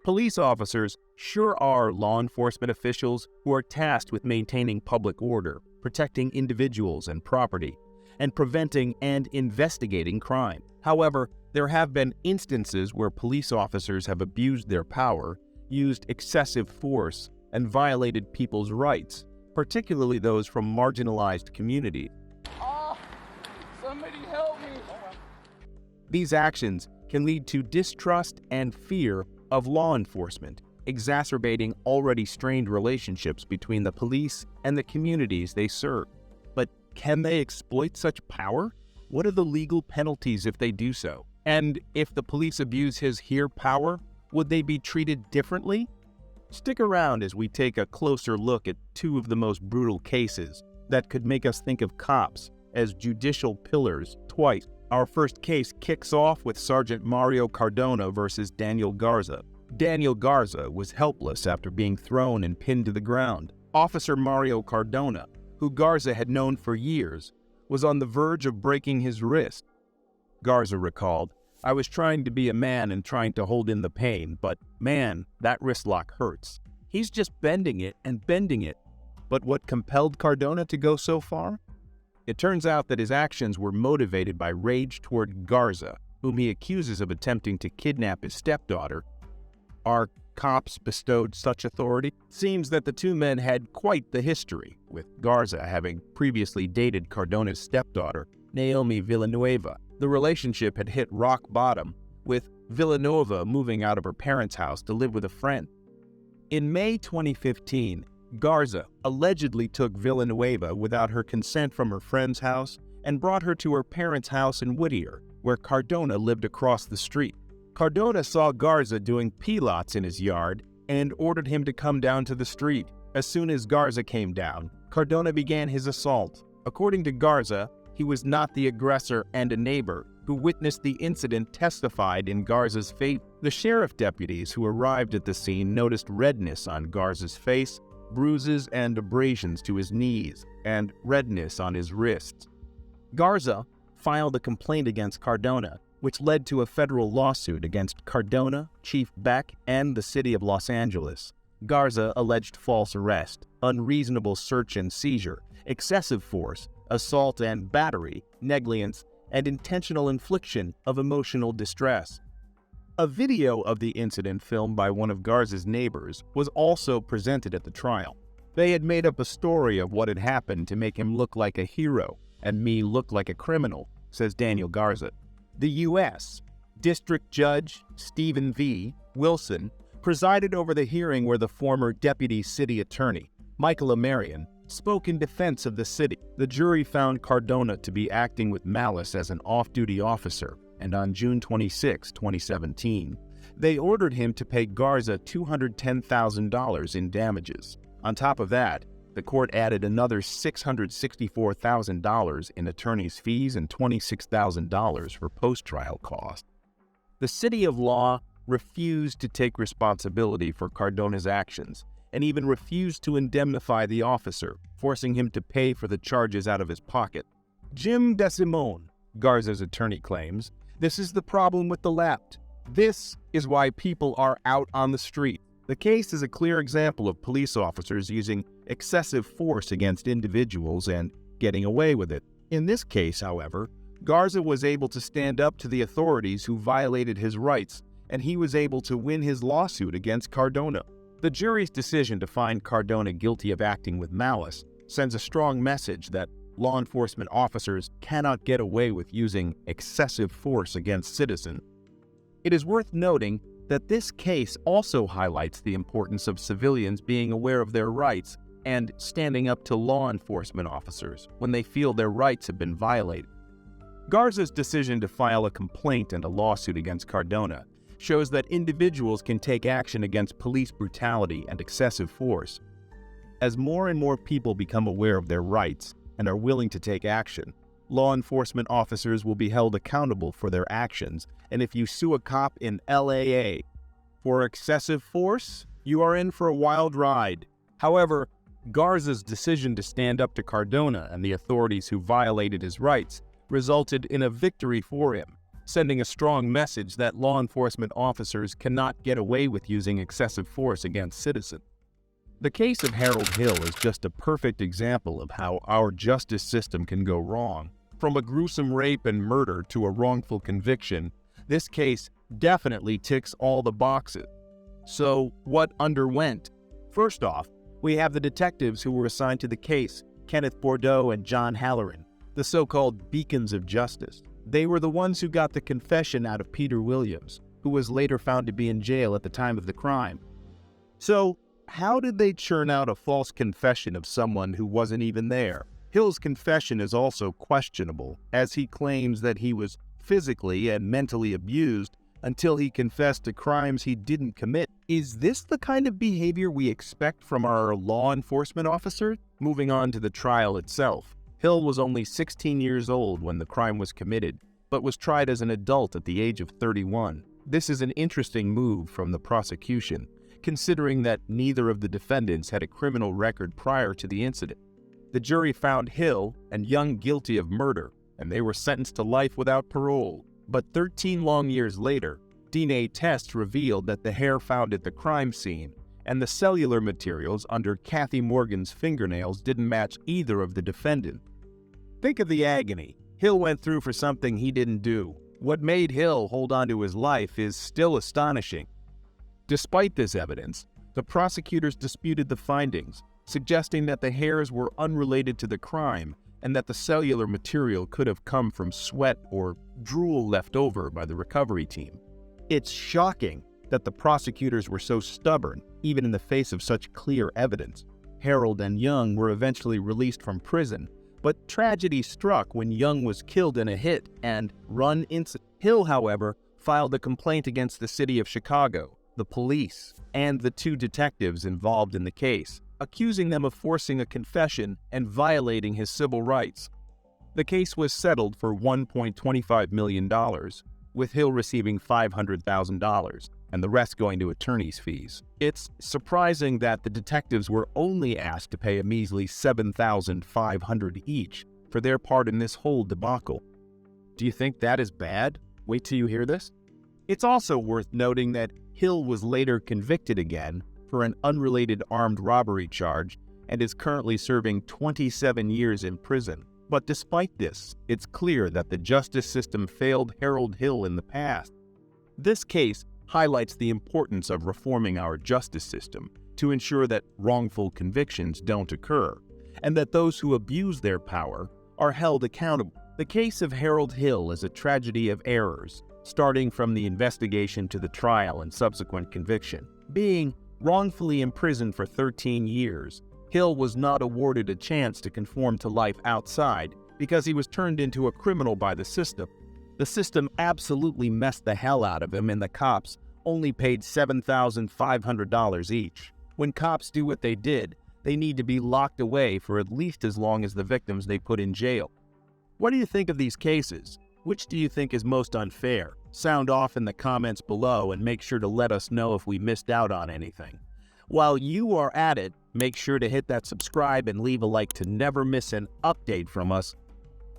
Police officers sure are law enforcement officials who are tasked with maintaining public order, protecting individuals and property, and preventing and investigating crime. However, there have been instances where police officers have abused their power, used excessive force, and violated people's rights, particularly those from marginalized communities. Somebody help me! These actions can lead to distrust and fear of law enforcement, exacerbating already strained relationships between the police and the communities they serve. But can they exploit such power? What are the legal penalties if they do so? And if the police abuse his here power, would they be treated differently? Stick around as we take a closer look at two of the most brutal cases that could make us think of cops as judicial pillars twice. Our first case kicks off with Sergeant Mario Cardona versus Daniel Garza. Daniel Garza was helpless after being thrown and pinned to the ground. Officer Mario Cardona, who Garza had known for years, was on the verge of breaking his wrist. Garza recalled, "I was trying to be a man and trying to hold in the pain, but man, that wrist lock hurts. He's just bending it and bending it." But what compelled Cardona to go so far? It turns out that his actions were motivated by rage toward Garza, whom he accuses of attempting to kidnap his stepdaughter. Are cops bestowed such authority? It seems that the two men had quite the history, with Garza having previously dated Cardona's stepdaughter, Naomi Villanueva. The relationship had hit rock bottom, with Villanueva moving out of her parents' house to live with a friend. In May 2015, Garza allegedly took Villanueva without her consent from her friend's house and brought her to her parents' house in Whittier, where Cardona lived across the street. Cardona saw Garza doing pilates in his yard and ordered him to come down to the street. As soon as Garza came down, Cardona began his assault. According to Garza, he was not the aggressor, and a neighbor who witnessed the incident testified in Garza's favor. The sheriff deputies who arrived at the scene noticed redness on Garza's face, bruises and abrasions to his knees, and redness on his wrists. Garza filed a complaint against Cardona, which led to a federal lawsuit against Cardona, Chief Beck, and the city of Los Angeles. Garza alleged false arrest, unreasonable search and seizure, excessive force, assault and battery, negligence, and intentional infliction of emotional distress. A video of the incident filmed by one of Garza's neighbors was also presented at the trial. They had made up a story of what had happened to make him look like a hero and me look like a criminal, says Daniel Garza. The U.S. District Judge Stephen V. Wilson presided over the hearing where the former Deputy City Attorney, Michael Amarian, spoke in defense of the city. The jury found Cardona to be acting with malice as an off-duty officer, and on June 26, 2017, they ordered him to pay Garza $210,000 in damages. On top of that, the court added another $664,000 in attorney's fees and $26,000 for post-trial costs. The City of Law refused to take responsibility for Cardona's actions and even refused to indemnify the officer, forcing him to pay for the charges out of his pocket. Jim DeSimone, Garza's attorney, claims, "This is the problem with the left. This is why people are out on the street." The case is a clear example of police officers using excessive force against individuals and getting away with it. In this case, however, Garza was able to stand up to the authorities who violated his rights, and he was able to win his lawsuit against Cardona. The jury's decision to find Cardona guilty of acting with malice sends a strong message that law enforcement officers cannot get away with using excessive force against citizens. It is worth noting that this case also highlights the importance of civilians being aware of their rights and standing up to law enforcement officers when they feel their rights have been violated. Garza's decision to file a complaint and a lawsuit against Cardona shows that individuals can take action against police brutality and excessive force. As more and more people become aware of their rights and are willing to take action, law enforcement officers will be held accountable for their actions, and if you sue a cop in LAA for excessive force, you are in for a wild ride. However, Garza's decision to stand up to Cardona and the authorities who violated his rights resulted in a victory for him, sending a strong message that law enforcement officers cannot get away with using excessive force against citizens. The case of Harold Hill is just a perfect example of how our justice system can go wrong. From a gruesome rape and murder to a wrongful conviction, this case definitely ticks all the boxes. So, what underwent? First off, we have the detectives who were assigned to the case, Kenneth Bordeaux and John Halloran, the so-called beacons of justice. They were the ones who got the confession out of Peter Williams, who was later found to be in jail at the time of the crime. So, how did they churn out a false confession of someone who wasn't even there? Hill's confession is also questionable, as he claims that he was physically and mentally abused until he confessed to crimes he didn't commit. Is this the kind of behavior we expect from our law enforcement officers? Moving on to the trial itself. Hill was only 16 years old when the crime was committed, but was tried as an adult at the age of 31. This is an interesting move from the prosecution, considering that neither of the defendants had a criminal record prior to the incident. The jury found Hill and Young guilty of murder, and they were sentenced to life without parole. But 13 long years later, DNA tests revealed that the hair found at the crime scene and the cellular materials under Kathy Morgan's fingernails didn't match either of the defendants. Think of the agony Hill went through for something he didn't do. What made Hill hold on to his life is still astonishing. Despite this evidence, the prosecutors disputed the findings, suggesting that the hairs were unrelated to the crime and that the cellular material could have come from sweat or drool left over by the recovery team. It's shocking that the prosecutors were so stubborn, even in the face of such clear evidence. Harold and Young were eventually released from prison, but tragedy struck when Young was killed in a hit-and-run incident. Hill, however, filed a complaint against the city of Chicago, the police, and the two detectives involved in the case, accusing them of forcing a confession and violating his civil rights. The case was settled for $1.25 million, with Hill receiving $500,000, and the rest going to attorney's fees. It's surprising that the detectives were only asked to pay a measly $7,500 each for their part in this whole debacle. Do you think that is bad? Wait till you hear this. It's also worth noting that Hill was later convicted again for an unrelated armed robbery charge and is currently serving 27 years in prison. But despite this, it's clear that the justice system failed Harold Hill in the past. This case highlights the importance of reforming our justice system to ensure that wrongful convictions don't occur, and that those who abuse their power are held accountable. The case of Harold Hill is a tragedy of errors, starting from the investigation to the trial and subsequent conviction. Being wrongfully imprisoned for 13 years, Hill was not awarded a chance to conform to life outside because he was turned into a criminal by the system. The system absolutely messed the hell out of him, and the cops only paid $7,500 each. When cops do what they did, they need to be locked away for at least as long as the victims they put in jail. What do you think of these cases? Which do you think is most unfair? Sound off in the comments below and make sure to let us know if we missed out on anything. While you are at it, make sure to hit that subscribe and leave a like to never miss an update from us